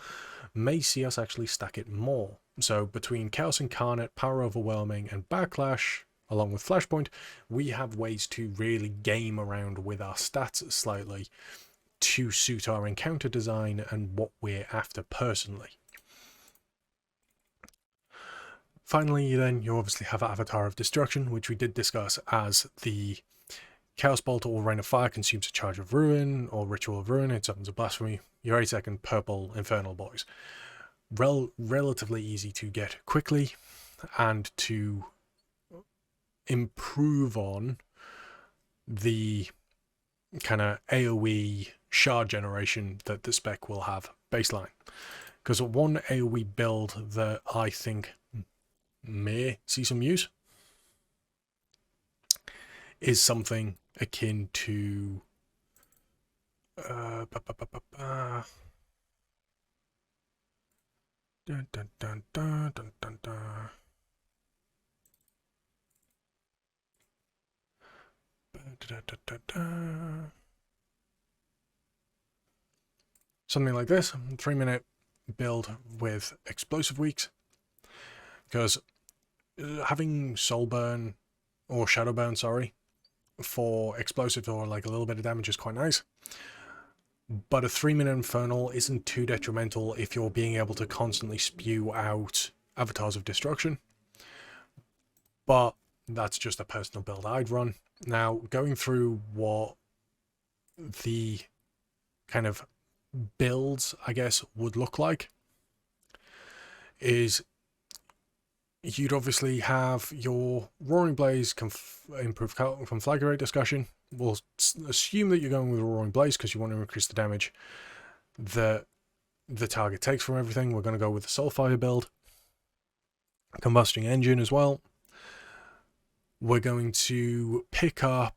A: may see us actually stack it more. So between Chaos Incarnate, Power Overwhelming, and Backlash, along with Flashpoint, we have ways to really game around with our stats slightly to suit our encounter design and what we're after personally. Finally, then, you obviously have Avatar of Destruction, which we did discuss as the Chaos Bolt or Rain of Fire consumes a charge of Ruin, or Ritual of Ruin, it summons a Blasphemy, your 8-second purple Infernal boys. Relatively easy to get quickly, and to improve on the kind of AoE shard generation that the spec will have baseline. Because one AoE build that I think may see some use is something akin to dun, dun, dun, dun, dun, dun, dun. Something like this, 3-minute build with explosive weeks, because having Soulburn or Shadowburn, sorry, for explosives or like a little bit of damage is quite nice. But a 3-minute Infernal isn't too detrimental if you're being able to constantly spew out Avatars of Destruction. But that's just a personal build I'd run. Now, going through what the kind of builds, I guess, would look like is you'd obviously have your Roaring Blaze improved conflagrate discussion. We'll assume that you're going with a Roaring Blaze because you want to increase the damage that the target takes from everything. We're going to go with the Soulfire build. Combustion Engine as well. We're going to pick up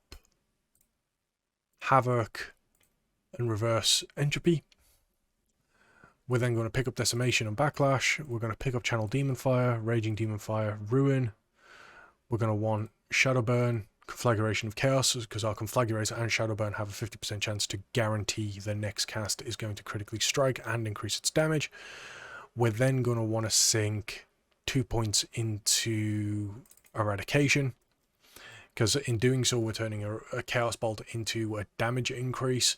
A: Havoc and Reverse Entropy. We're then going to pick up Decimation and Backlash. We're going to pick up Channel Demon Fire, Raging Demon Fire, Ruin. We're going to want Shadowburn, Conflagration of Chaos, because our Conflagrator and Shadowburn have a 50% chance to guarantee the next cast is going to critically strike and increase its damage. We're then going to want to sink 2 points into Eradication, because in doing so we're turning a Chaos Bolt into a damage increase.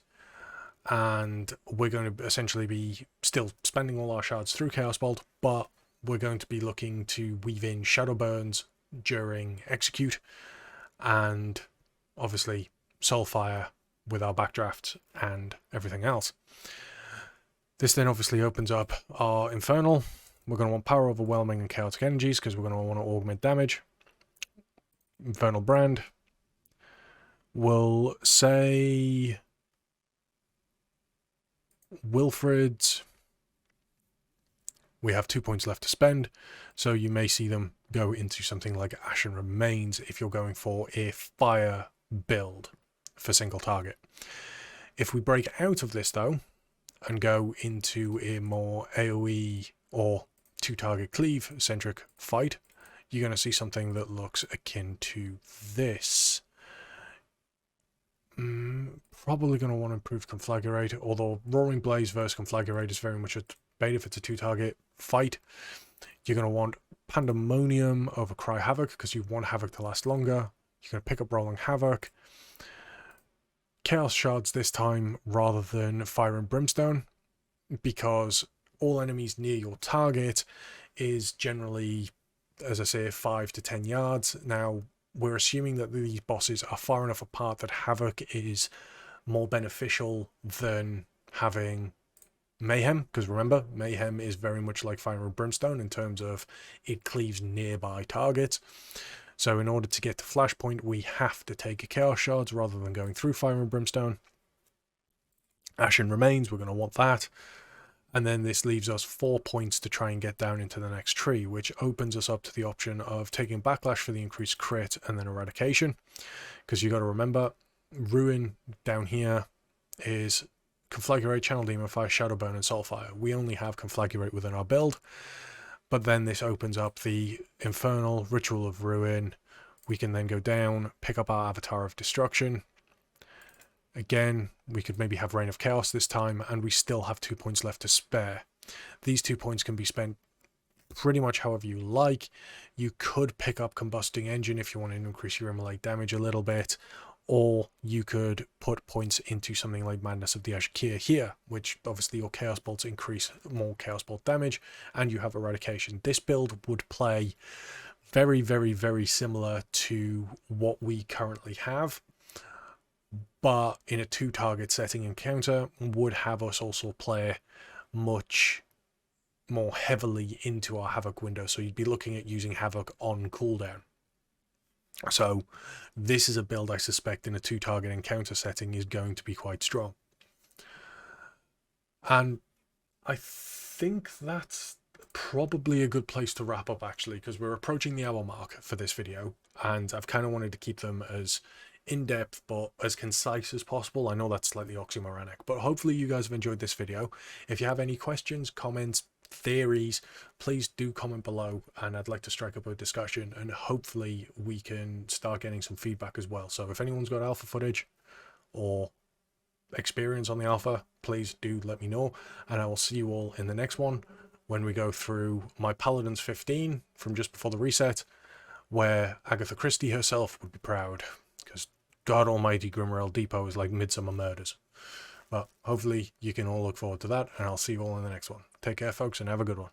A: And we're going to essentially be still spending all our shards through Chaos Bolt, but we're going to be looking to weave in Shadow Burns during Execute, and obviously Soulfire with our Backdraft and everything else. This then obviously opens up our Infernal. We're going to want Power Overwhelming and Chaotic Energies because we're going to want to augment damage. Infernal Brand. We'll say Wilfred's. We have 2 points left to spend, so you may see them go into something like Ashen Remains if you're going for a fire build for single target. If we break out of this though and go into a more AoE or 2-target cleave centric fight, you're going to see something that looks akin to this. Probably going to want to improve Conflagrate, although Roaring Blaze versus Conflagrate is very much a bait if it's a 2-target fight. You're going to want Pandemonium over Cry Havoc because you want Havoc to last longer. You're going to pick up Rolling Havoc. Chaos Shards this time rather than Fire and Brimstone, because all enemies near your target is generally, as I say, 5 to 10 yards. Now, we're assuming that these bosses are far enough apart that Havoc is more beneficial than having Mayhem, because remember, Mayhem is very much like Fire and Brimstone in terms of it cleaves nearby targets. So in order to get to Flashpoint, we have to take a Chaos Shards rather than going through Fire and Brimstone. Ashen Remains, we're going to want that. And then this leaves us 4 points to try and get down into the next tree, which opens us up to the option of taking Backlash for the increased crit and then Eradication. Because you got to remember, Ruin down here is Conflagrate, Channel Demon Fire, Shadowburn, and Soulfire. We only have Conflagrate within our build. But then this opens up the Infernal, Ritual of Ruin. We can then go down, pick up our Avatar of Destruction. Again, we could maybe have Reign of Chaos this time, and we still have 2 points left to spare. These 2 points can be spent pretty much however you like. You could pick up Combustion Engine if you want to increase your immolate damage a little bit, or you could put points into something like Madness of the Azure Kia here, which obviously your Chaos Bolts increase more Chaos Bolt damage, and you have Eradication. This build would play very, very, very similar to what we currently have, but in a 2-target setting encounter would have us also play much more heavily into our Havoc window, so you'd be looking at using Havoc on cooldown. So this is a build I suspect in a 2-target encounter setting is going to be quite strong. And I think that's probably a good place to wrap up, actually, because we're approaching the hour mark for this video, and I've kind of wanted to keep them as in-depth but as concise as possible. I know that's slightly oxymoronic, but hopefully you guys have enjoyed this video. If you have any questions, comments, theories, please do comment below, and I'd like to strike up a discussion, and hopefully we can start getting some feedback as well. So if anyone's got alpha footage or experience on the alpha, please do let me know, and I will see you all in the next one when we go through my Paladins 15 from just before the reset, where Agatha Christie herself would be proud, because God almighty, Grimrail Depot is like Midsummer Murders. But hopefully you can all look forward to that, and I'll see you all in the next one. Take care, folks, and have a good one.